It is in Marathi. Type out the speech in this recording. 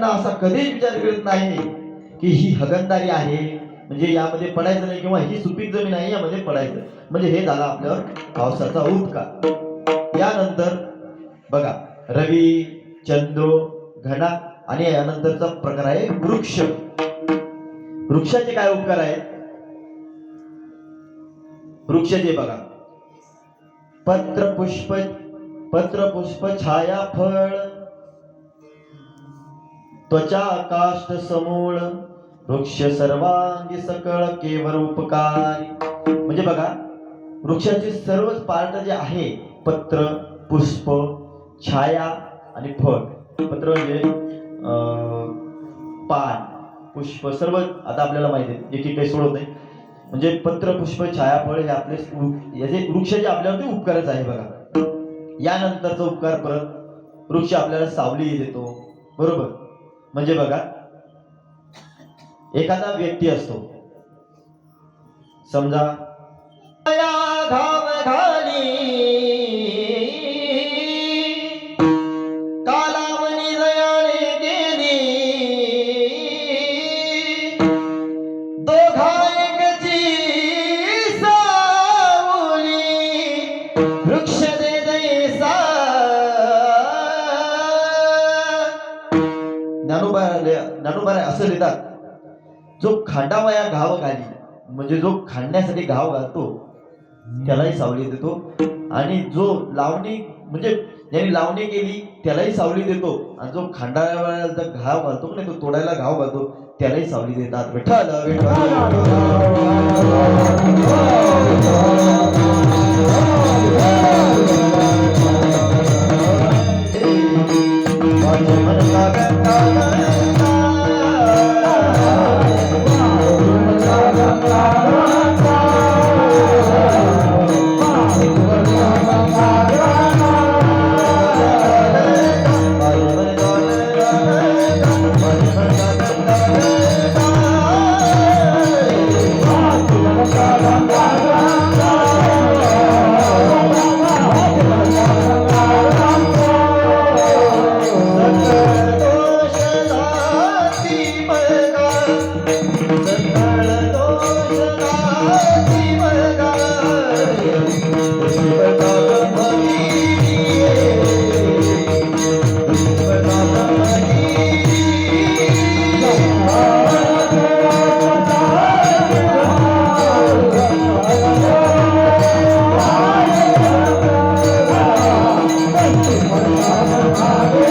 असा कधीच विचार करत नाही की ही हगणदारी आहे म्हणजे यामध्ये पडायचं नाही किंवा ही सुपीक जमीन आहे यामध्ये पडायचं, म्हणजे हे झाला आपल्यावर पावसाचा उपकार. यानंतर बघा रवी, चंद्र, घना आणि यानंतरचा प्रकार आहे वृक्ष. वृक्षाचे काय उपकार आहेत? वृक्षाचे बघा पत्र पुष्प छाया फळ त्वचा काष्ठ समूळ वृक्ष सर्वांगी सकळ केवळ उपकारी. म्हणजे बघा वृक्षाचे सर्वच पार्ट जे आहे पत्र, पुष्प, छाया आणि फळ. पत्र म्हणजे पान, पुष्प सर्व आता आपल्याला माहिती आहे, एक काही सोडत नाही. म्हणजे पत्र, पुष्प, छाया, फळ हे आपले याचे वृक्षाचे आपल्यावरती उपकारच आहे. बघा यानंतरचा उपकार परत वृक्ष आपल्याला सावली देतो, बरोबर. म्हणजे बघा एखादा व्यक्ती असतो, समजा घाम घाली कालावणी दयाने गेली दोघा एकची सावली वृक्ष दे दैसा. ज्ञानोबा असं लिहितात, जो खांडावया घाव घाली म्हणजे जो खांडण्यासाठी घाव घालतो त्यालाही सावली देतो, आणि जो लावणी म्हणजे ज्यांनी लावणी केली त्यालाही सावली देतो, आणि जो खांडावयाला घाव घालतो नाही तो तोडायला घाव घालतो त्यालाही सावली देतात. विठ्ठल Hare